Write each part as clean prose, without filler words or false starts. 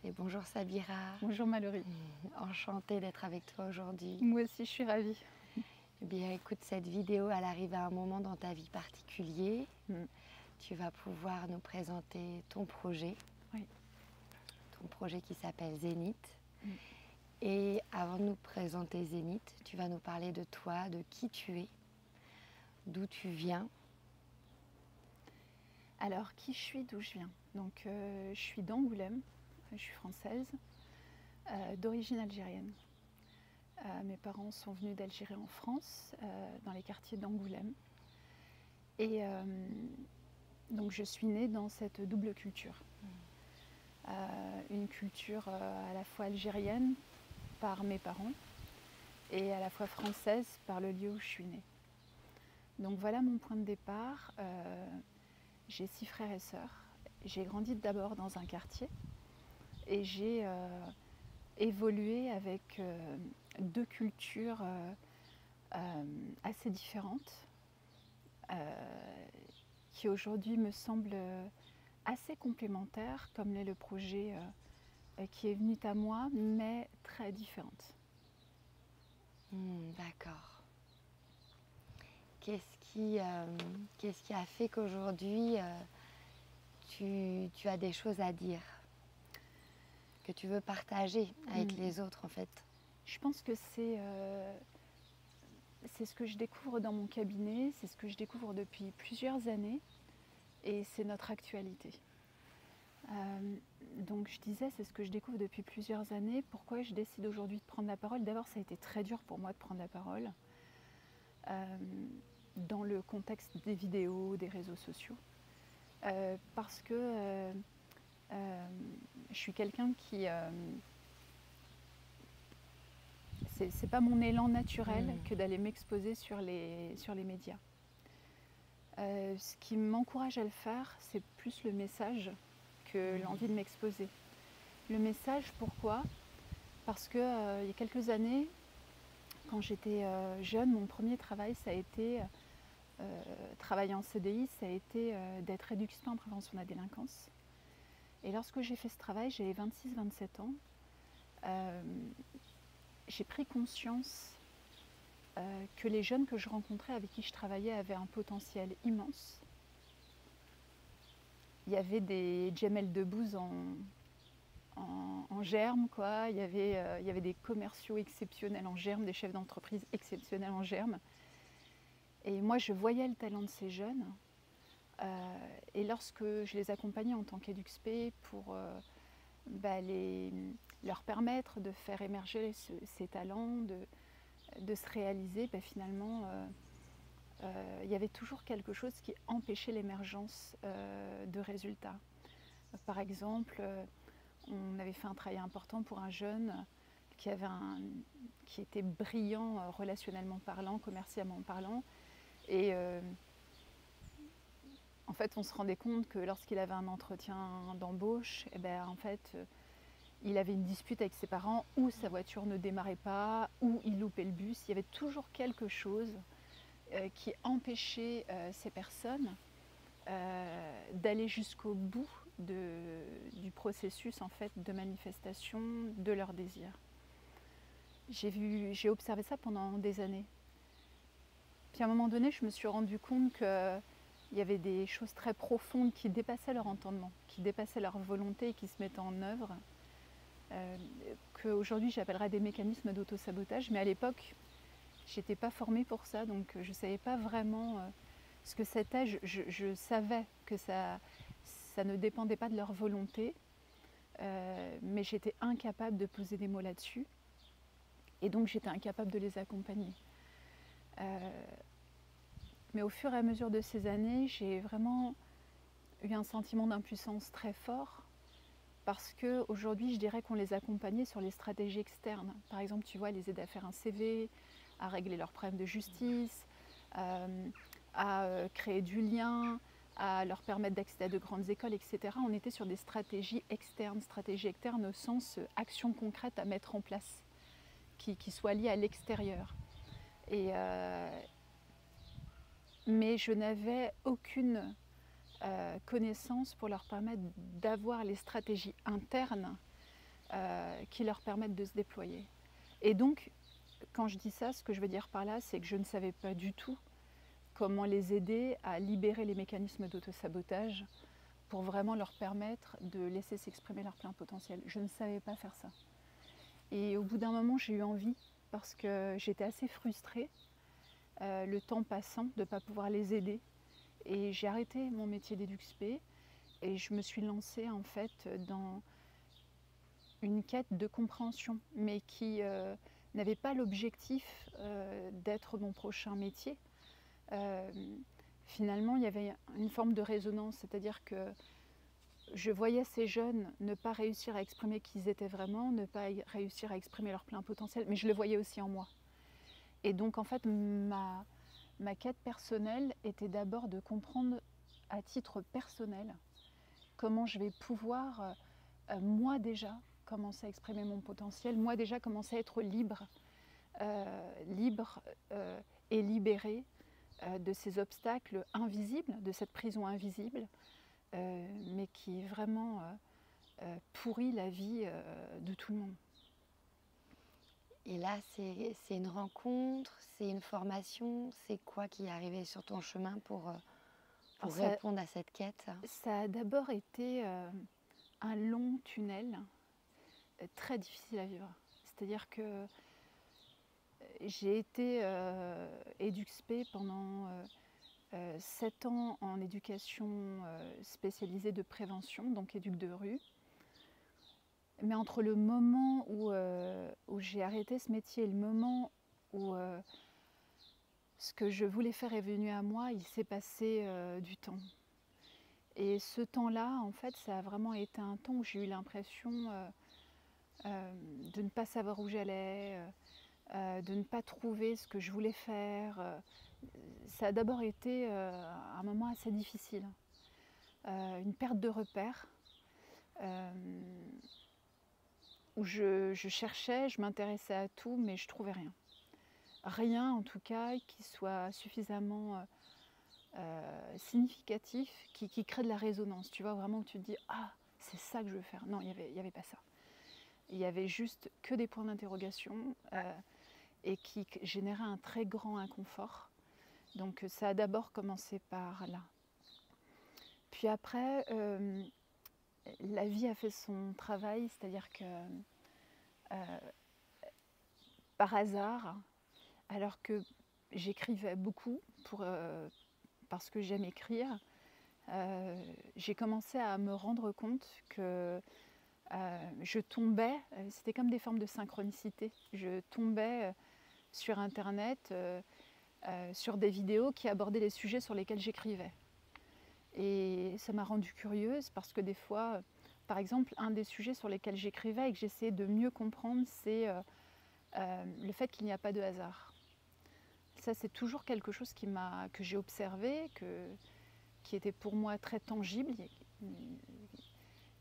Et bonjour Sabira, Bonjour Mallory. enchantée d'être avec toi aujourd'hui. Moi aussi, je suis ravie. Eh bien écoute, cette vidéo, elle arrive à un moment dans ta vie particulier. Tu vas pouvoir nous présenter ton projet. Oui. Ton projet qui s'appelle Zénith. Et avant de nous présenter Zénith, tu vas nous parler de toi, de qui tu es, d'où tu viens. Alors, qui je suis, d'où je viens? Donc, je suis d'Angoulême, je suis française, d'origine algérienne. Mes parents sont venus d'Algérie en France, dans les quartiers d'Angoulême. Et donc, je suis née dans cette double culture. Une culture à la fois algérienne par mes parents et à la fois française par le lieu où je suis née. Donc voilà mon point de départ. J'ai 6 frères et sœurs. J'ai grandi d'abord dans un quartier et j'ai évolué avec 2 cultures assez différentes qui aujourd'hui me semblent assez complémentaires, comme l'est le projet qui est venu à moi, mais très différentes. D'accord. Qu'est-ce qui a fait qu'aujourd'hui tu as des choses à dire, que tu veux partager avec les autres en fait? Je pense que c'est ce que je découvre dans mon cabinet, c'est ce que je découvre depuis plusieurs années et c'est notre actualité. Donc je disais, c'est ce que je découvre depuis plusieurs années. Pourquoi je décide aujourd'hui de prendre la parole? D'abord, ça a été très dur pour moi de prendre la parole dans le contexte des vidéos, des réseaux sociaux. Parce que je suis quelqu'un qui... c'est pas mon élan naturel que d'aller m'exposer sur les médias. Ce qui m'encourage à le faire, c'est plus le message que l'envie de m'exposer. Le message, pourquoi? Parce que il y a quelques années, quand j'étais jeune, mon premier travail, ça a été, travailler en CDI, ça a été d'être éducatrice en prévention de la délinquance. Et lorsque j'ai fait ce travail, j'avais 26-27 ans, j'ai pris conscience que les jeunes que je rencontrais, avec qui je travaillais, avaient un potentiel immense. Il y avait des Djamel Debbouze en germe, quoi. Il y avait des commerciaux exceptionnels en germe, des chefs d'entreprise exceptionnels en germe. Et moi, je voyais le talent de ces jeunes. Et lorsque je les accompagnais en tant qu'EduxP pour leur permettre de faire émerger ces talents, de se réaliser, finalement, il y avait toujours quelque chose qui empêchait l'émergence de résultats. Par exemple, on avait fait un travail important pour un jeune qui était brillant relationnellement parlant, commercialement parlant. Et en fait, on se rendait compte que lorsqu'il avait un entretien d'embauche, en fait, il avait une dispute avec ses parents, ou sa voiture ne démarrait pas, ou il loupait le bus. Il y avait toujours quelque chose qui empêchait ces personnes d'aller jusqu'au bout du processus en fait, de manifestation de leur désir. J'ai observé ça pendant des années. Puis à un moment donné, je me suis rendu compte qu'il y avait des choses très profondes qui dépassaient leur entendement, qui dépassaient leur volonté et qui se mettaient en œuvre, qu'aujourd'hui j'appellerais des mécanismes d'auto-sabotage, mais à l'époque, je n'étais pas formée pour ça, donc je ne savais pas vraiment ce que c'était. Je savais que ça ne dépendait pas de leur volonté, mais j'étais incapable de poser des mots là-dessus, et donc j'étais incapable de les accompagner. Mais au fur et à mesure de ces années, j'ai vraiment eu un sentiment d'impuissance très fort, parce qu'aujourd'hui, je dirais qu'on les accompagnait sur les stratégies externes. Par exemple, tu vois, les aider à faire un CV, à régler leurs problèmes de justice, à créer du lien, à leur permettre d'accéder à de grandes écoles, etc. On était sur des stratégies externes au sens action concrète à mettre en place, qui soient liées à l'extérieur. Mais je n'avais aucune connaissance pour leur permettre d'avoir les stratégies internes qui leur permettent de se déployer. Et donc, quand je dis ça, ce que je veux dire par là, c'est que je ne savais pas du tout comment les aider à libérer les mécanismes d'autosabotage pour vraiment leur permettre de laisser s'exprimer leur plein potentiel. Je ne savais pas faire ça. Et au bout d'un moment, j'ai eu envie, parce que j'étais assez frustrée, le temps passant, de ne pas pouvoir les aider. Et j'ai arrêté mon métier d'EduxP et je me suis lancée en fait dans une quête de compréhension, mais qui n'avait pas l'objectif d'être mon prochain métier. Finalement, il y avait une forme de résonance, c'est-à-dire que je voyais ces jeunes ne pas réussir à exprimer qui ils étaient vraiment, ne pas réussir à exprimer leur plein potentiel, mais je le voyais aussi en moi. Et donc en fait, ma quête personnelle était d'abord de comprendre à titre personnel comment je vais pouvoir, moi déjà, commencer à exprimer mon potentiel, moi déjà commencer à être libre, et libérée de ces obstacles invisibles, de cette prison invisible, mais qui vraiment pourrit la vie de tout le monde. Et là, c'est une rencontre, c'est une formation, c'est quoi qui est arrivé sur ton chemin pour répondre à cette quête? Ça a d'abord été un long tunnel très difficile à vivre. C'est-à-dire que j'ai été EduxP pendant 7 ans en éducation spécialisée de prévention, donc éduc de rue. Mais entre le moment où j'ai arrêté ce métier et le moment où ce que je voulais faire est venu à moi, il s'est passé du temps. Et ce temps-là, en fait, ça a vraiment été un temps où j'ai eu l'impression de ne pas savoir où j'allais, de ne pas trouver ce que je voulais faire. Ça a d'abord été un moment assez difficile, une perte de repères, où je cherchais, je m'intéressais à tout, mais je ne trouvais rien. Rien, en tout cas, qui soit suffisamment significatif, qui crée de la résonance. Tu vois, vraiment, où tu te dis « Ah, c'est ça que je veux faire ». Non, il y avait pas ça. Il y avait juste que des points d'interrogation et qui généraient un très grand inconfort. Donc ça a d'abord commencé par là. Puis après, la vie a fait son travail, c'est-à-dire que par hasard, alors que j'écrivais beaucoup parce que j'aime écrire, j'ai commencé à me rendre compte que je tombais, c'était comme des formes de synchronicité, je tombais sur Internet, sur des vidéos qui abordaient les sujets sur lesquels j'écrivais. Et ça m'a rendue curieuse parce que des fois, par exemple, un des sujets sur lesquels j'écrivais et que j'essayais de mieux comprendre, c'est le fait qu'il n'y a pas de hasard. Ça, c'est toujours quelque chose que j'ai observé, qui était pour moi très tangible.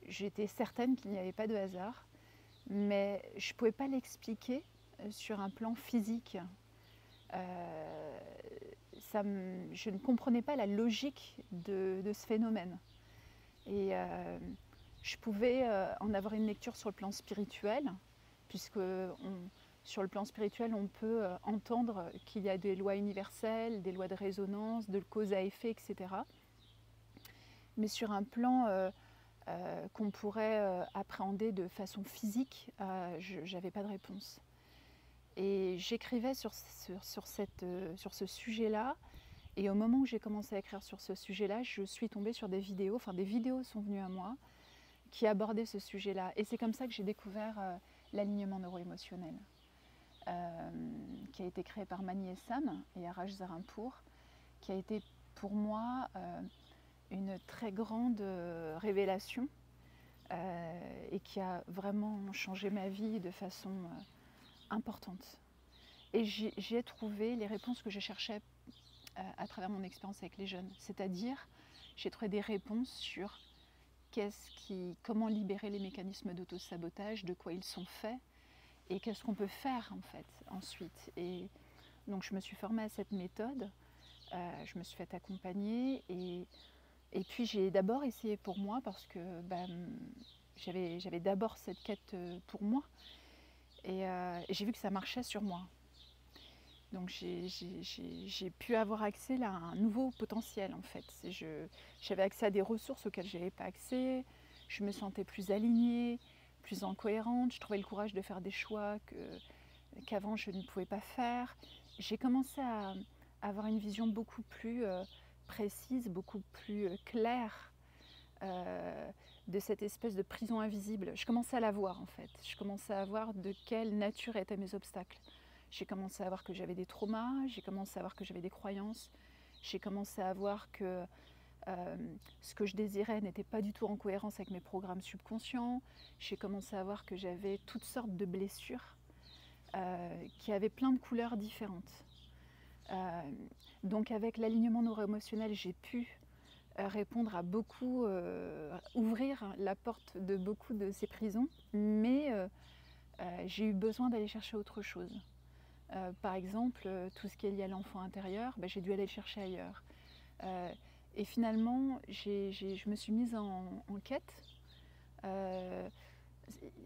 J'étais certaine qu'il n'y avait pas de hasard, mais je ne pouvais pas l'expliquer sur un plan physique. Je ne comprenais pas la logique de ce phénomène. Et je pouvais en avoir une lecture sur le plan spirituel, puisque sur le plan spirituel, on peut entendre qu'il y a des lois universelles, des lois de résonance, de cause à effet, etc. Mais sur un plan qu'on pourrait appréhender de façon physique, je n'avais pas de réponse. Et j'écrivais sur ce sujet-là, et au moment où j'ai commencé à écrire sur ce sujet-là, je suis tombée sur des vidéos, enfin des vidéos sont venues à moi, qui abordaient ce sujet-là. Et c'est comme ça que j'ai découvert l'alignement neuro-émotionnel, qui a été créé par Mani et Sam et Araj Zarimpour, qui a été pour moi une très grande révélation et qui a vraiment changé ma vie de façon importante. Et j'y ai trouvé les réponses que je cherchais à travers mon expérience avec les jeunes. C'est-à-dire, j'ai trouvé des réponses sur comment libérer les mécanismes d'auto-sabotage, de quoi ils sont faits, et qu'est-ce qu'on peut faire en fait ensuite. Et donc je me suis formée à cette méthode, je me suis fait accompagner, et puis j'ai d'abord essayé pour moi parce que j'avais d'abord cette quête pour moi et j'ai vu que ça marchait sur moi. Donc j'ai pu avoir accès là, à un nouveau potentiel en fait. J'avais accès à des ressources auxquelles je n'avais pas accès, je me sentais plus alignée, plus en cohérente, je trouvais le courage de faire des choix qu'avant je ne pouvais pas faire. J'ai commencé à avoir une vision beaucoup plus précise, beaucoup plus claire de cette espèce de prison invisible. Je commençais à la voir en fait, je commençais à voir de quelle nature étaient mes obstacles. J'ai commencé à voir que j'avais des traumas, j'ai commencé à voir que j'avais des croyances, j'ai commencé à voir que ce que je désirais n'était pas du tout en cohérence avec mes programmes subconscients, j'ai commencé à voir que j'avais toutes sortes de blessures qui avaient plein de couleurs différentes. Donc avec l'alignement neuro-émotionnel, j'ai pu répondre à beaucoup, ouvrir la porte de beaucoup de ces prisons, mais j'ai eu besoin d'aller chercher autre chose. Par exemple, tout ce qui est lié à l'enfant intérieur, j'ai dû aller le chercher ailleurs. Et finalement, je me suis mise en quête.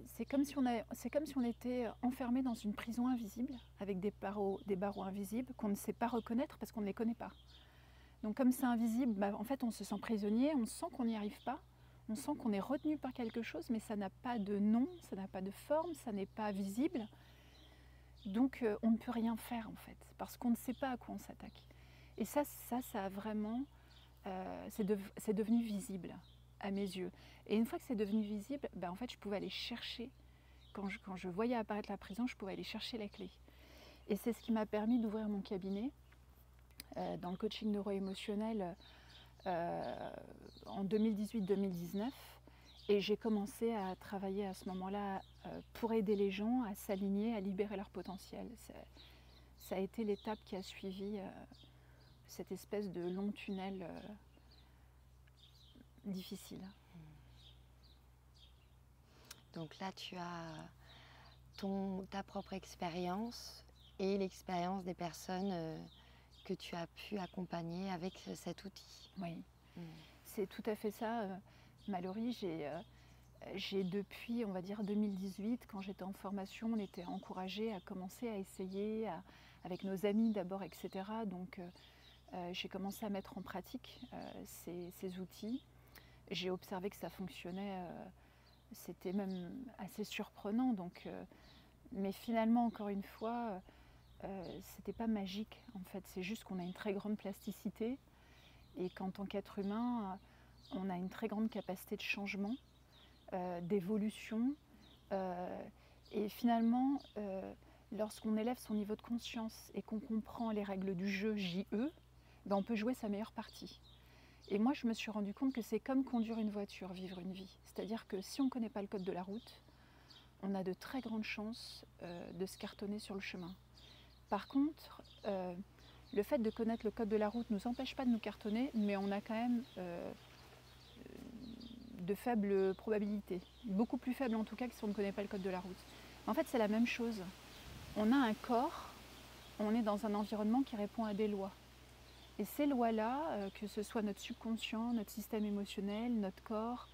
C'est comme si on était enfermé dans une prison invisible, avec des barreaux invisibles qu'on ne sait pas reconnaître parce qu'on ne les connaît pas. Donc comme c'est invisible, en fait on se sent prisonnier, on sent qu'on n'y arrive pas, on sent qu'on est retenu par quelque chose, mais ça n'a pas de nom, ça n'a pas de forme, ça n'est pas visible. Donc on ne peut rien faire en fait, parce qu'on ne sait pas à quoi on s'attaque. Et ça a vraiment, c'est devenu visible à mes yeux. Et une fois que c'est devenu visible, en fait je pouvais aller chercher, quand je voyais apparaître la prison, je pouvais aller chercher la clé. Et c'est ce qui m'a permis d'ouvrir mon cabinet dans le coaching neuro-émotionnel en 2018-2019. Et j'ai commencé à travailler à ce moment-là pour aider les gens à s'aligner, à libérer leur potentiel. Ça a été l'étape qui a suivi cette espèce de long tunnel difficile. Donc là, tu as ta propre expérience et l'expérience des personnes que tu as pu accompagner avec cet outil. Oui, c'est tout à fait ça. Mallory, j'ai depuis, on va dire 2018, quand j'étais en formation, on était encouragés à commencer à essayer, avec nos amis d'abord, etc. Donc j'ai commencé à mettre en pratique ces outils. J'ai observé que ça fonctionnait, c'était même assez surprenant. Donc, mais finalement, encore une fois, c'était pas magique en fait, c'est juste qu'on a une très grande plasticité et qu'en tant qu'être humain, on a une très grande capacité de changement, d'évolution. Et finalement, lorsqu'on élève son niveau de conscience et qu'on comprend les règles du jeu JE, on peut jouer sa meilleure partie. Et moi, je me suis rendu compte que c'est comme conduire une voiture, vivre une vie. C'est-à-dire que si on ne connaît pas le code de la route, on a de très grandes chances de se cartonner sur le chemin. Par contre, le fait de connaître le code de la route ne nous empêche pas de nous cartonner, mais on a quand même de faibles probabilités, beaucoup plus faibles en tout cas que si on ne connaît pas le code de la route. En fait, c'est la même chose. On a un corps, on est dans un environnement qui répond à des lois. Et ces lois-là, que ce soit notre subconscient, notre système émotionnel, notre corps,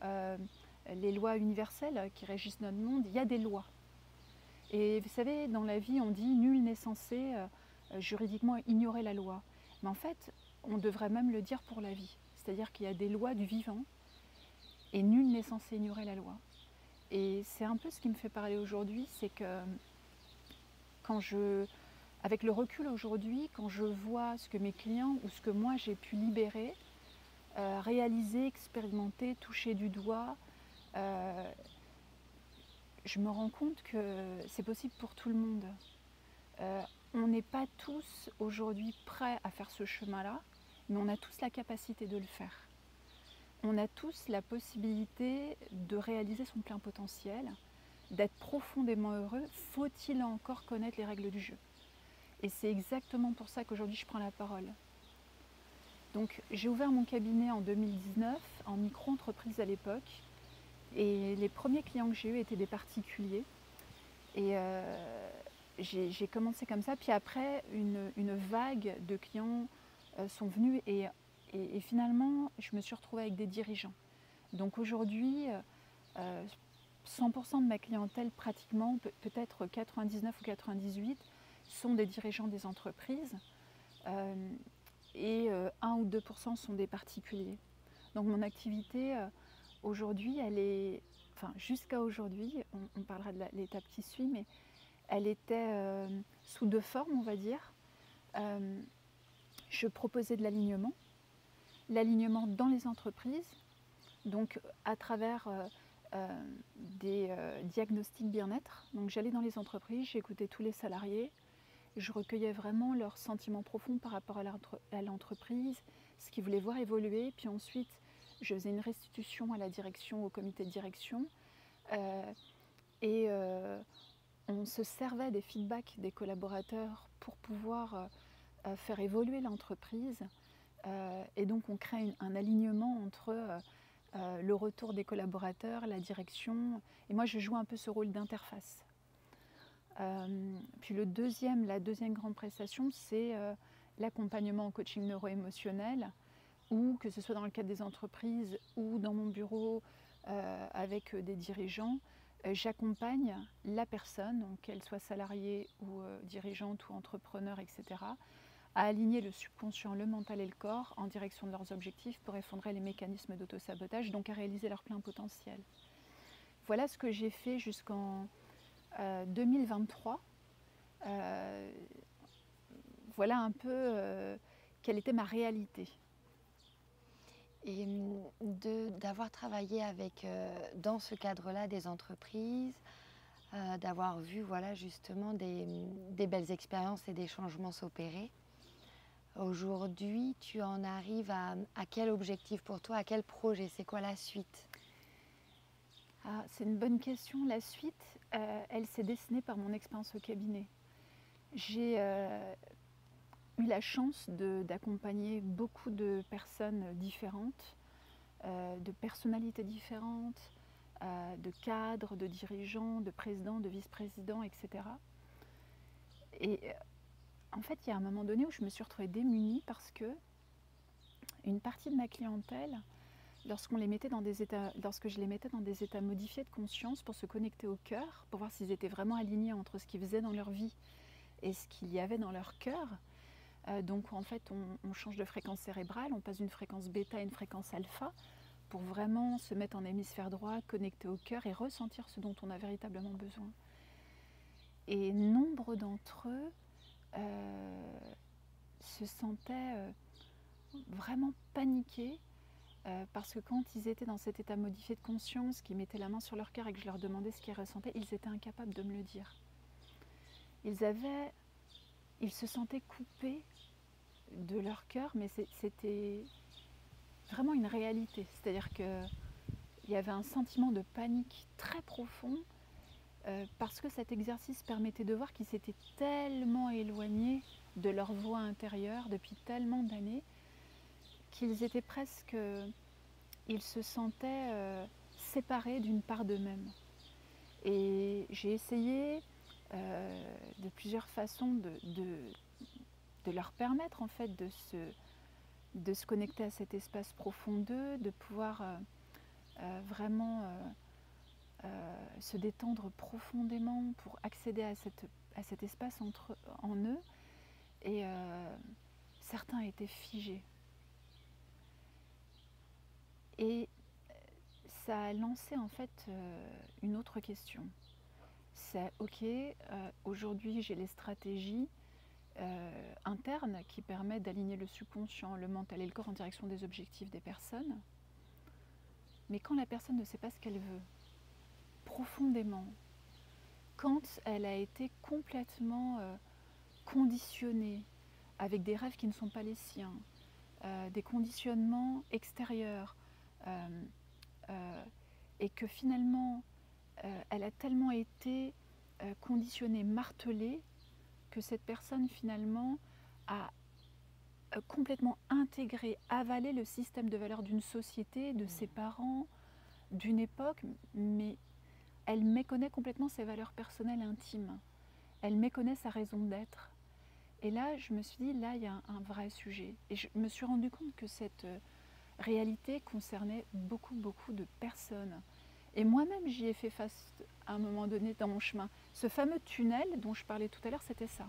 les lois universelles qui régissent notre monde, il y a des lois. Et vous savez, dans la vie, on dit nul n'est censé juridiquement ignorer la loi. Mais en fait, on devrait même le dire pour la vie. C'est-à-dire qu'il y a des lois du vivant et nul n'est censé ignorer la loi. Et c'est un peu ce qui me fait parler aujourd'hui, c'est que avec le recul aujourd'hui, quand je vois ce que mes clients ou ce que moi j'ai pu libérer, réaliser, expérimenter, toucher du doigt, je me rends compte que c'est possible pour tout le monde. On n'est pas tous aujourd'hui prêts à faire ce chemin-là, mais on a tous la capacité de le faire. On a tous la possibilité de réaliser son plein potentiel, d'être profondément heureux. Faut-il encore connaître les règles du jeu? Et c'est exactement pour ça qu'aujourd'hui je prends la parole. Donc j'ai ouvert mon cabinet en 2019, en micro-entreprise à l'époque. Et les premiers clients que j'ai eus étaient des particuliers. Et j'ai commencé comme ça. Puis après, une vague de clients sont venus. Et finalement, je me suis retrouvée avec des dirigeants. Donc aujourd'hui, 100% de ma clientèle, pratiquement, peut-être 99 ou 98, sont des dirigeants des entreprises et 1 ou 2% sont des particuliers. Donc mon activité aujourd'hui, elle est, enfin jusqu'à aujourd'hui, on parlera de l'étape qui suit, mais elle était sous deux formes, on va dire. Je proposais de l'alignement dans les entreprises, donc à travers des diagnostics bien-être. Donc j'allais dans les entreprises, j'écoutais tous les salariés, je recueillais vraiment leurs sentiments profonds par rapport à l'entreprise, ce qu'ils voulaient voir évoluer, puis ensuite je faisais une restitution à la direction, au comité de direction, et on se servait des feedbacks des collaborateurs pour pouvoir faire évoluer l'entreprise, et donc on crée un alignement entre le retour des collaborateurs, la direction, et moi je joue un peu ce rôle d'interface. Puis la deuxième grande prestation, c'est l'accompagnement en coaching neuro-émotionnel, ou que ce soit dans le cadre des entreprises ou dans mon bureau avec des dirigeants, j'accompagne la personne, qu'elle soit salariée ou dirigeante ou entrepreneur, etc., à aligner le subconscient, le mental et le corps en direction de leurs objectifs pour effondrer les mécanismes d'autosabotage, donc à réaliser leur plein potentiel. Voilà ce que j'ai fait jusqu'en 2023. Voilà un peu quelle était ma réalité. Et d'avoir travaillé avec, dans ce cadre-là, des entreprises, d'avoir vu voilà, justement des belles expériences et des changements s'opérer. Aujourd'hui, tu en arrives à quel objectif pour toi, à quel projet? C'est quoi la suite? C'est une bonne question. La suite, elle s'est dessinée par mon expérience au cabinet. J'ai eu la chance d'accompagner beaucoup de personnes différentes, de personnalités différentes, de cadres, de dirigeants, de présidents, de vice-présidents, etc. Et en fait, il y a un moment donné où je me suis retrouvée démunie parce que une partie de ma clientèle, lorsque je les mettais dans des états modifiés de conscience pour se connecter au cœur, pour voir s'ils étaient vraiment alignés entre ce qu'ils faisaient dans leur vie et ce qu'il y avait dans leur cœur, donc en fait on change de fréquence cérébrale, on passe d'une fréquence bêta à une fréquence alpha pour vraiment se mettre en hémisphère droit, connecté au cœur et ressentir ce dont on a véritablement besoin. Et nombre d'entre eux se sentaient vraiment paniqués parce que quand ils étaient dans cet état modifié de conscience, qu'ils mettaient la main sur leur cœur et que je leur demandais ce qu'ils ressentaient, ils étaient incapables de me le dire. Ils se sentaient coupés de leur cœur, mais c'était vraiment une réalité. C'est-à-dire qu'il y avait un sentiment de panique très profond parce que cet exercice permettait de voir qu'ils s'étaient tellement éloignés de leur voix intérieure depuis tellement d'années qu'ils étaient presque, ils se sentaient séparés d'une part d'eux-mêmes. Et j'ai essayé de plusieurs façons de leur permettre en fait de se connecter à cet espace profond d'eux, de pouvoir vraiment se détendre profondément pour accéder à cet espace en eux. Et certains étaient figés. Et ça a lancé en fait une autre question. C'est ok, aujourd'hui j'ai les stratégies internes qui permettent d'aligner le subconscient, le mental et le corps en direction des objectifs des personnes. Mais quand la personne ne sait pas ce qu'elle veut, profondément, quand elle a été complètement conditionnée avec des rêves qui ne sont pas les siens, des conditionnements extérieurs, et que finalement elle a tellement été conditionnée, martelée, que cette personne finalement a complètement intégré, avalé le système de valeurs d'une société, de ses parents, d'une époque, mais elle méconnaît complètement ses valeurs personnelles intimes. Elle méconnaît sa raison d'être. Et là, je me suis dit, là, il y a un vrai sujet. Et je me suis rendu compte que cette réalité concernait beaucoup, beaucoup de personnes. Et moi-même, j'y ai fait face à un moment donné dans mon chemin. Ce fameux tunnel dont je parlais tout à l'heure, c'était ça.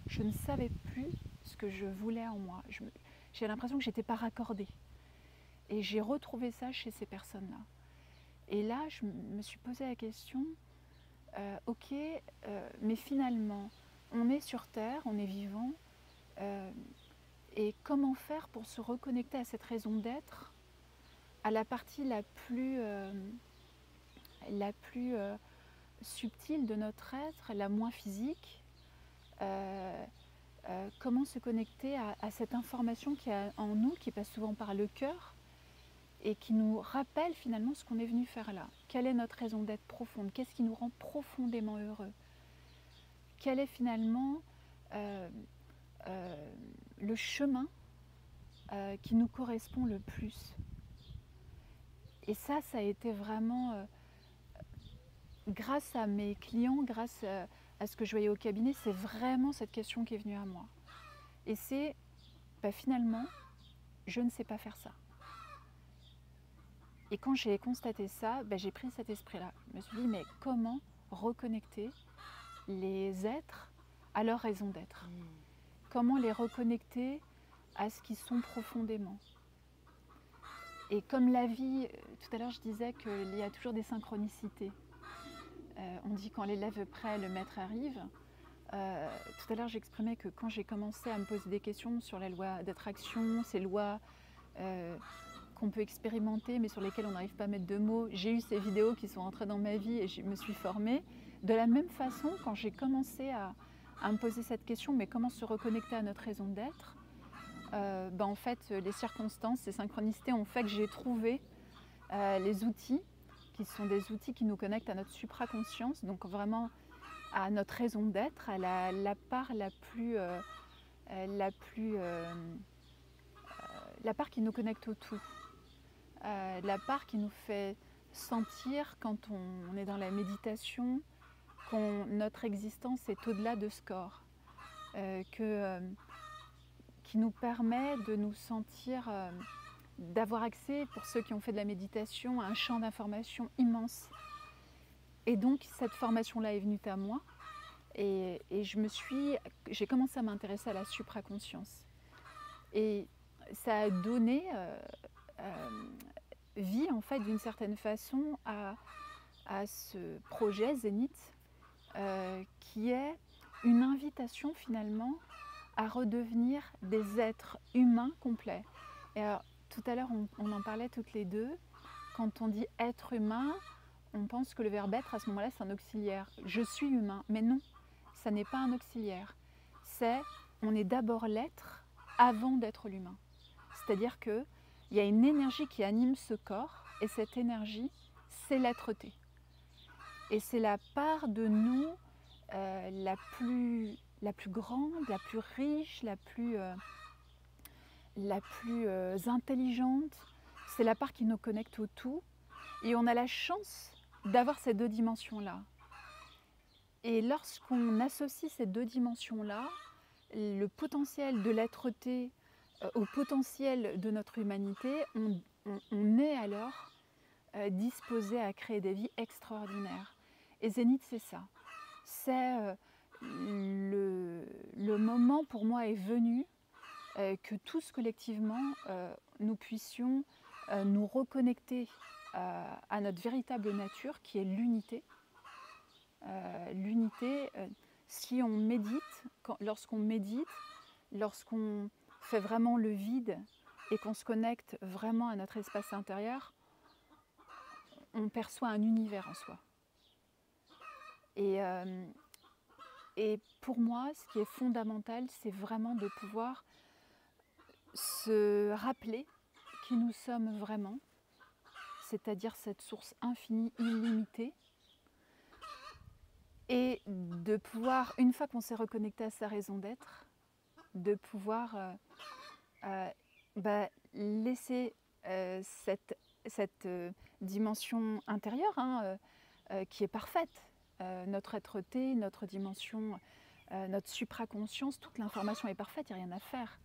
Je ne savais plus ce que je voulais en moi. J'ai l'impression que j'étais pas raccordée. Et j'ai retrouvé ça chez ces personnes-là. Et là, je me suis posé la question, ok, mais finalement, on est sur Terre, on est vivant, et comment faire pour se reconnecter à cette raison d'être, à la partie la plus subtile de notre être, la moins physique, comment se connecter à cette information qui est en nous, qui passe souvent par le cœur, et qui nous rappelle finalement ce qu'on est venu faire là. Quelle est notre raison d'être profonde? Qu'est-ce qui nous rend profondément heureux? Quel est finalement le chemin qui nous correspond le plus? Et ça a été vraiment, grâce à mes clients, grâce à ce que je voyais au cabinet, c'est vraiment cette question qui est venue à moi. Et c'est, finalement, je ne sais pas faire ça. Et quand j'ai constaté ça, j'ai pris cet esprit-là. Je me suis dit, mais comment reconnecter les êtres à leur raison d'être? Comment les reconnecter à ce qu'ils sont profondément? Et comme la vie, tout à l'heure je disais qu'il y a toujours des synchronicités. On dit quand l'élève est prêt, le maître arrive. Tout à l'heure j'exprimais que quand j'ai commencé à me poser des questions sur les lois d'attraction, ces lois qu'on peut expérimenter mais sur lesquelles on n'arrive pas à mettre de mots, j'ai eu ces vidéos qui sont entrées dans ma vie et je me suis formée. De la même façon, quand j'ai commencé à me poser cette question, mais comment se reconnecter à notre raison d'être, en fait, les circonstances, ces synchronicités ont fait que j'ai trouvé les outils, qui sont des outils qui nous connectent à notre supraconscience, donc vraiment à notre raison d'être, à la part la part qui nous connecte au tout, la part qui nous fait sentir quand on est dans la méditation que notre existence est au-delà de ce corps, qui nous permet de nous sentir, d'avoir accès, pour ceux qui ont fait de la méditation, à un champ d'information immense. Et donc cette formation-là est venue à moi et j'ai commencé à m'intéresser à la supraconscience. Et ça a donné vie en fait d'une certaine façon à ce projet Zénith, qui est une invitation finalement à redevenir des êtres humains complets. Et alors, tout à l'heure, on en parlait toutes les deux. Quand on dit être humain, on pense que le verbe être, à ce moment-là, c'est un auxiliaire. Je suis humain. Mais non, ça n'est pas un auxiliaire. On est d'abord l'être avant d'être l'humain. C'est-à-dire qu'il y a une énergie qui anime ce corps, et cette énergie, c'est l'être-té. Et c'est la part de nous la plus grande, la plus riche, la plus intelligente. C'est la part qui nous connecte au tout. Et on a la chance d'avoir ces deux dimensions-là. Et lorsqu'on associe ces deux dimensions-là, le potentiel de l'être-té au potentiel de notre humanité, on est alors disposé à créer des vies extraordinaires. Et Zénith, c'est ça. C'est le moment pour moi est venu que tous collectivement nous puissions nous reconnecter à notre véritable nature qui est l'unité. L'unité, si on médite, lorsqu'on médite, lorsqu'on fait vraiment le vide et qu'on se connecte vraiment à notre espace intérieur, on perçoit un univers en soi. Et pour moi, ce qui est fondamental, c'est vraiment de pouvoir se rappeler qui nous sommes vraiment, c'est-à-dire cette source infinie, illimitée, et de pouvoir, une fois qu'on s'est reconnecté à sa raison d'être, de pouvoir laisser cette dimension intérieure qui est parfaite, notre être-té, notre dimension, notre supraconscience, toute l'information est parfaite, il n'y a rien à faire.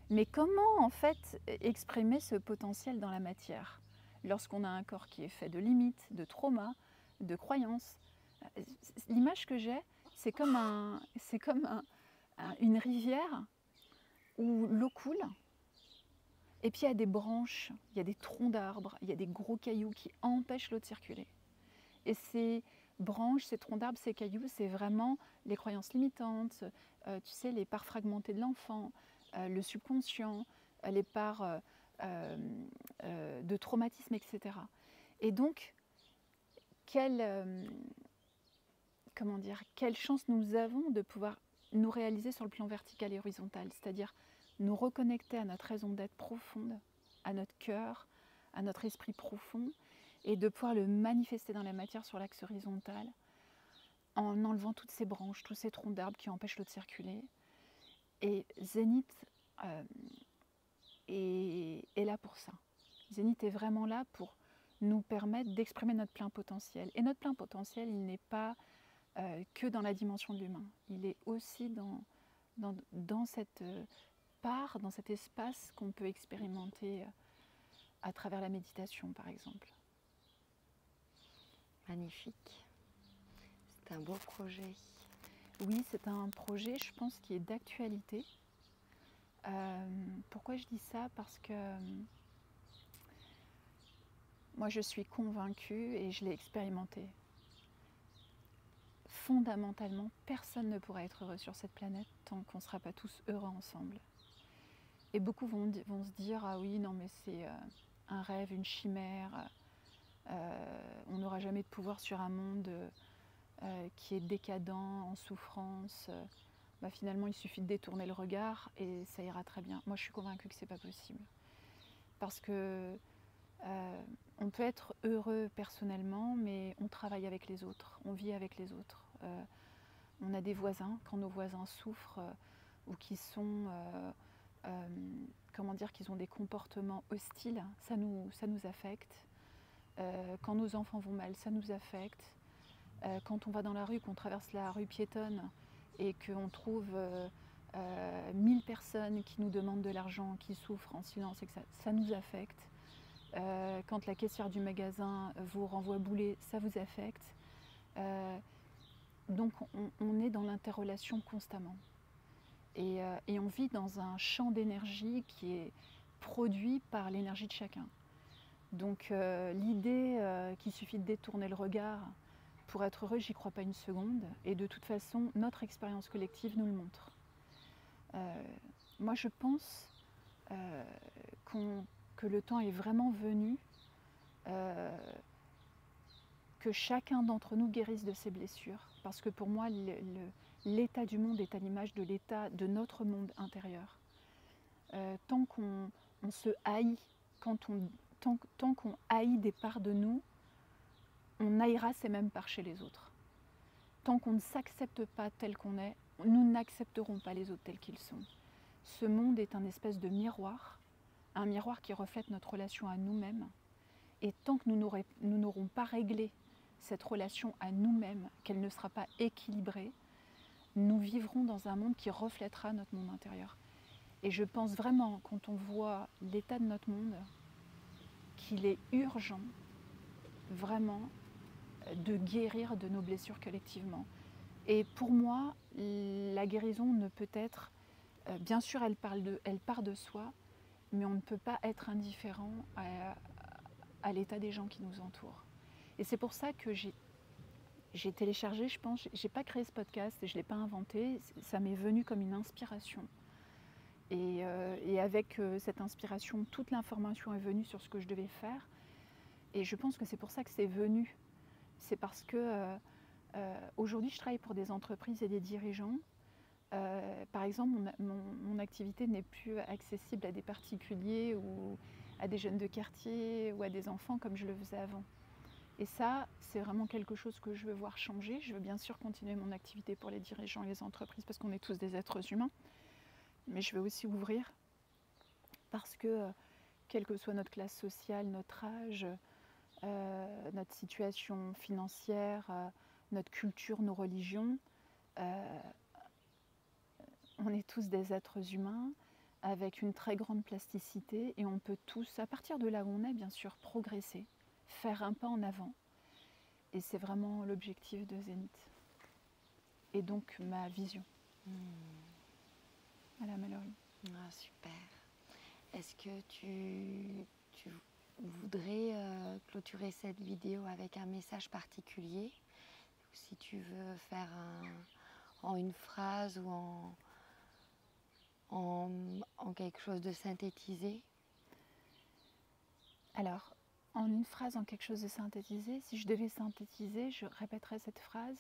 Mais comment en fait exprimer ce potentiel dans la matière? lorsqu'on a un corps qui est fait de limites, de traumas, de croyances. L'image que j'ai, c'est comme une rivière où l'eau coule, et puis il y a des branches, il y a des troncs d'arbres, il y a des gros cailloux qui empêchent l'eau de circuler. Et ces branches, ces troncs d'arbres, ces cailloux, c'est vraiment les croyances limitantes, tu sais, les parts fragmentées de l'enfant, le subconscient, les parts de traumatisme, etc. Et donc, quelle chance nous avons de pouvoir nous réaliser sur le plan vertical et horizontal, c'est-à-dire nous reconnecter à notre raison d'être profonde, à notre cœur, à notre esprit profond, et de pouvoir le manifester dans la matière sur l'axe horizontal, en enlevant toutes ces branches, tous ces troncs d'arbres qui empêchent l'eau de circuler. Et Zénith est là pour ça. Zénith est vraiment là pour nous permettre d'exprimer notre plein potentiel. Et notre plein potentiel, il n'est pas que dans la dimension de l'humain. Il est aussi dans cette part, dans cet espace qu'on peut expérimenter à travers la méditation, par exemple. Magnifique. C'est un beau projet. Oui, c'est un projet, je pense, qui est d'actualité. Pourquoi je dis ça? Parce que moi, je suis convaincue et je l'ai expérimenté. Fondamentalement, personne ne pourra être heureux sur cette planète tant qu'on ne sera pas tous heureux ensemble. Et beaucoup vont se dire, ah oui, non mais c'est un rêve, une chimère, on n'aura jamais de pouvoir sur un monde qui est décadent, en souffrance. Finalement, il suffit de détourner le regard et ça ira très bien. Moi, je suis convaincue que ce n'est pas possible. Parce que on peut être heureux personnellement, mais on travaille avec les autres, on vit avec les autres. On a des voisins, quand nos voisins souffrent ou qui sont, qu'ils ont des comportements hostiles, ça nous affecte. Quand nos enfants vont mal, ça nous affecte. Quand on va dans la rue, qu'on traverse la rue piétonne et qu'on trouve 1000 personnes qui nous demandent de l'argent, qui souffrent en silence, et que ça nous affecte. Quand la caissière du magasin vous renvoie bouler, ça vous affecte. Donc on est dans l'interrelation constamment. Et on vit dans un champ d'énergie qui est produit par l'énergie de chacun. Donc l'idée qu'il suffit de détourner le regard pour être heureux, j'y crois pas une seconde. Et de toute façon, notre expérience collective nous le montre. Moi, je pense que le temps est vraiment venu que chacun d'entre nous guérisse de ses blessures. Parce que pour moi, l'état du monde est à l'image de l'état de notre monde intérieur. Tant qu'on se haït, tant qu'on haït des parts de nous, on haïra ces mêmes parts chez les autres. Tant qu'on ne s'accepte pas tel qu'on est, nous n'accepterons pas les autres tels qu'ils sont. Ce monde est un espèce de miroir, un miroir qui reflète notre relation à nous-mêmes. Et tant que nous n'aurons pas réglé cette relation à nous-mêmes, qu'elle ne sera pas équilibrée, nous vivrons dans un monde qui reflètera notre monde intérieur. Et je pense vraiment, quand on voit l'état de notre monde, qu'il est urgent, vraiment, de guérir de nos blessures collectivement. Et pour moi, la guérison ne peut être, bien sûr, elle part de soi, mais on ne peut pas être indifférent à l'état des gens qui nous entourent. Et c'est pour ça que j'ai téléchargé, je pense, j'ai pas créé ce podcast et je l'ai pas inventé, ça m'est venu comme une inspiration. Et avec cette inspiration, toute l'information est venue sur ce que je devais faire. Et je pense que c'est pour ça que c'est venu. C'est parce que aujourd'hui, je travaille pour des entreprises et des dirigeants. Par exemple, mon activité n'est plus accessible à des particuliers ou à des jeunes de quartier ou à des enfants comme je le faisais avant. Et ça, c'est vraiment quelque chose que je veux voir changer. Je veux bien sûr continuer mon activité pour les dirigeants et les entreprises parce qu'on est tous des êtres humains. Mais je veux aussi ouvrir parce que, quelle que soit notre classe sociale, notre âge, notre situation financière, notre culture, nos religions, on est tous des êtres humains avec une très grande plasticité, et on peut tous, à partir de là où on est, bien sûr, progresser, faire un pas en avant. Et c'est vraiment l'objectif de Zénith. Et donc ma vision. Voilà, Mallory. Ah, super. Est-ce que tu voudrais clôturer cette vidéo avec un message particulier? Ou si tu veux faire en une phrase ou en quelque chose de synthétisé? Alors, en une phrase, en quelque chose de synthétisé, si je devais synthétiser, je répéterais cette phrase.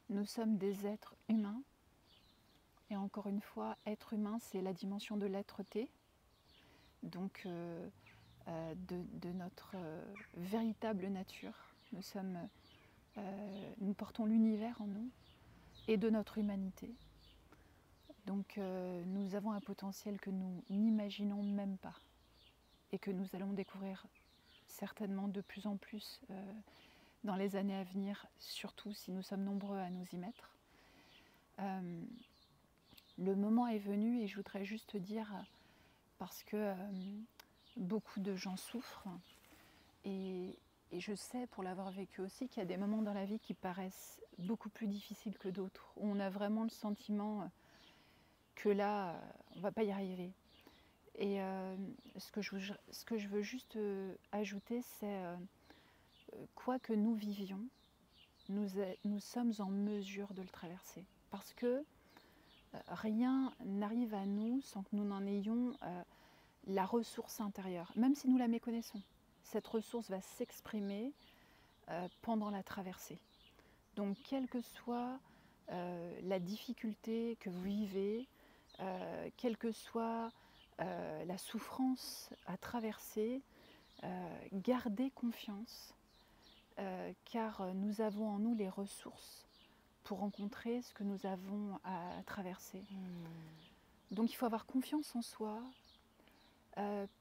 Nous sommes des êtres humains. Et encore une fois, être humain, c'est la dimension de l'être-té. Donc, de notre véritable nature. Nous portons l'univers en nous et de notre humanité. Donc nous avons un potentiel que nous n'imaginons même pas et que nous allons découvrir certainement de plus en plus dans les années à venir, surtout si nous sommes nombreux à nous y mettre. Le moment est venu et je voudrais juste dire, parce que beaucoup de gens souffrent et je sais, pour l'avoir vécu aussi, qu'il y a des moments dans la vie qui paraissent beaucoup plus difficiles que d'autres, où on a vraiment le sentiment que là, on ne va pas y arriver. Et ce que je veux juste ajouter, c'est quoi que nous vivions, nous sommes en mesure de le traverser. Parce que rien n'arrive à nous sans que nous n'en ayons la ressource intérieure, même si nous la méconnaissons. Cette ressource va s'exprimer pendant la traversée. Donc, quelle que soit la difficulté que vous vivez, quelle que soit la souffrance à traverser, gardez confiance, car nous avons en nous les ressources pour rencontrer ce que nous avons à traverser. Donc, il faut avoir confiance en soi,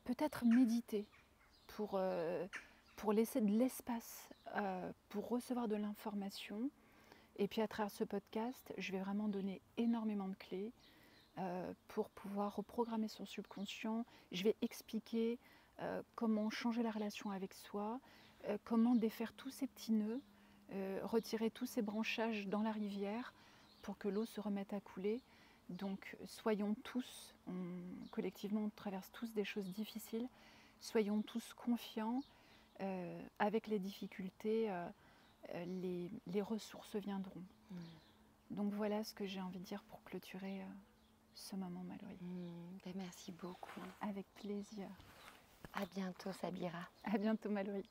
peut-être méditer pour laisser de l'espace pour recevoir de l'information. Et puis à travers ce podcast, je vais vraiment donner énormément de clés pour pouvoir reprogrammer son subconscient. Je vais expliquer comment changer la relation avec soi, comment défaire tous ces petits nœuds, retirer tous ces branchages dans la rivière pour que l'eau se remette à couler. Donc soyons tous, collectivement on traverse tous des choses difficiles, soyons tous confiants, avec les difficultés, les ressources viendront. Donc voilà ce que j'ai envie de dire pour clôturer ce moment, Mallory. Merci beaucoup. Avec plaisir. À bientôt, Sabira. À bientôt, Mallory.